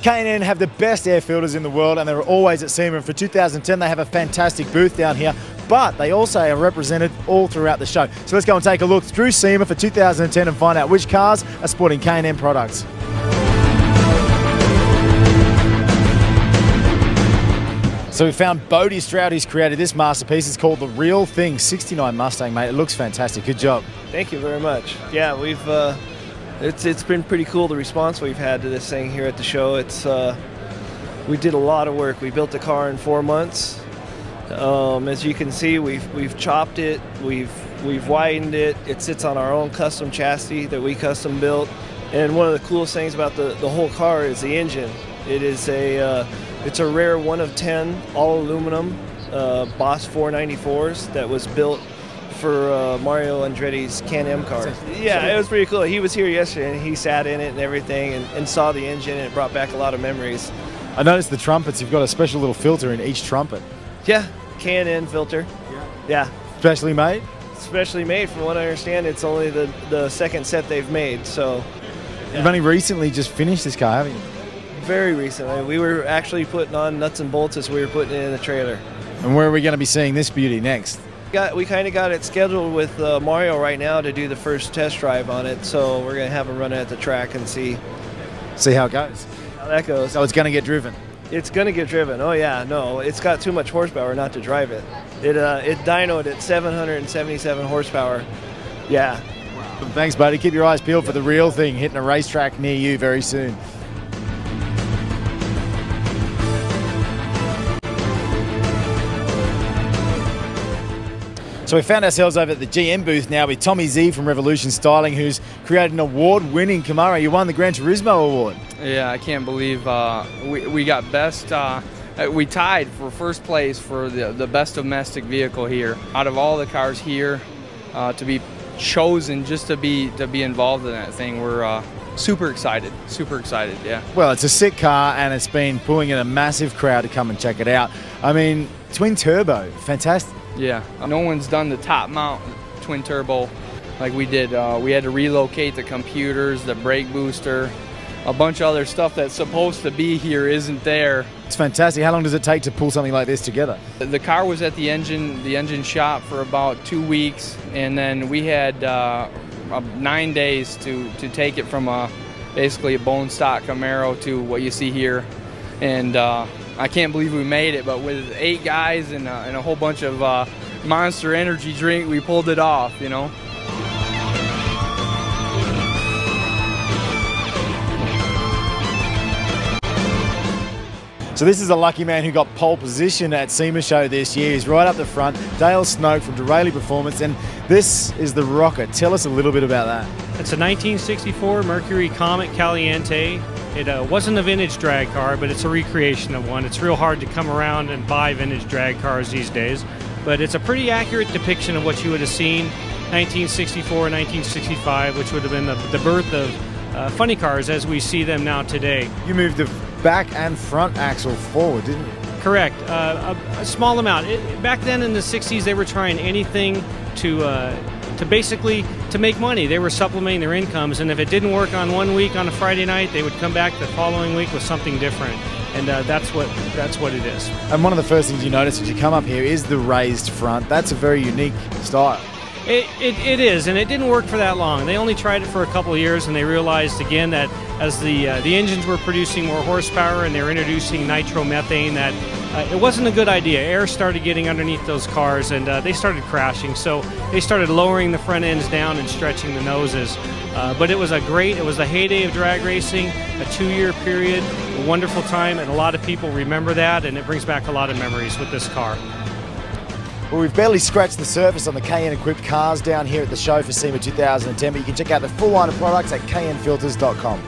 K&N have the best air filters in the world, and they're always at SEMA. And for 2010, they have a fantastic booth down here, but they also are represented all throughout the show. So let's go and take a look through SEMA for 2010 and find out which cars are sporting K&N products. So we found Bodie Stroud, who's created this masterpiece. It's called The Real Thing. 69 Mustang, mate. It looks fantastic. Good job. Thank you very much. Yeah, we've it's been pretty cool, the response we've had to this thing here at the show. We did a lot of work. We built the car in 4 months. As you can see, we've chopped it, we've widened it. It sits on our own custom chassis that we custom built. And one of the coolest things about the whole car is the engine. It is it's a rare 1 of 10 all aluminum Boss 494s that was built for Mario Andretti's Can-Am car. Yeah, it was pretty cool. He was here yesterday and he sat in it and everything and saw the engine, and it brought back a lot of memories. I noticed the trumpets, you've got a special little filter in each trumpet. Yeah, Can-Am filter. Yeah. Specially made? Specially made. From what I understand, it's only the second set they've made. So You've only recently just finished this car, haven't you? Very recently. We were actually putting on nuts and bolts as we were putting it in the trailer. And where are we going to be seeing this beauty next? We kind of got it scheduled with Mario right now to do the first test drive on it. So we're going to have him run it at the track and see how it goes. How that goes. So it's going to get driven. It's going to get driven. Oh yeah, no, it's got too much horsepower not to drive it. It dynoed at 777 horsepower. Yeah. Wow. Thanks, buddy. Keep your eyes peeled for The Real Thing hitting a racetrack near you very soon. So we found ourselves over at the GM booth now with Tommy Z from Revolution Styling, who's created an award-winning Camaro. You won the Gran Turismo Award. Yeah, I can't believe we got best. We tied for first place for the best domestic vehicle here. Out of all the cars here, to be chosen just to be involved in that thing, we're super excited. Super excited, yeah. Well, it's a sick car, and it's been pulling in a massive crowd to come and check it out. I mean, twin turbo, fantastic. Yeah, no one's done the top mount twin turbo like we did. We had to relocate the computers, the brake booster, a bunch of other stuff that's supposed to be here isn't there. It's fantastic. How long does it take to pull something like this together? The car was at the engine shop for about 2 weeks, and then we had 9 days to take it from basically a bone stock Camaro to what you see here. And I can't believe we made it, but with 8 guys and a whole bunch of Monster Energy drink, we pulled it off, you know. So this is a lucky man who got pole position at SEMA show this year. He's right up the front, Dale Snoke from Duraley Performance, and this is the Rocket. Tell us a little bit about that. It's a 1964 Mercury Comet Caliente. It wasn't a vintage drag car, but it's a recreation of one. It's real hard to come around and buy vintage drag cars these days, but it's a pretty accurate depiction of what you would have seen 1964, 1965, which would have been the birth of funny cars as we see them now today. You moved the back and front axle forward, didn't you? Correct. A small amount. Back then in the 60s, they were trying anything to basically to make money. They were supplementing their incomes, and if it didn't work on one week on a Friday night, they would come back the following week with something different, and that's what it is. And one of the first things you notice as you come up here is the raised front. That's a very unique style. It is, and it didn't work for that long. They only tried it for a couple of years, and they realized again that as the engines were producing more horsepower and they were introducing nitromethane, that it wasn't a good idea. Air started getting underneath those cars, and they started crashing. So they started lowering the front ends down and stretching the noses. But it was a heyday of drag racing, a 2-year period, a wonderful time, and a lot of people remember that, and it brings back a lot of memories with this car. Well, we've barely scratched the surface on the K&N equipped cars down here at the show for SEMA 2010, but you can check out the full line of products at knfilters.com.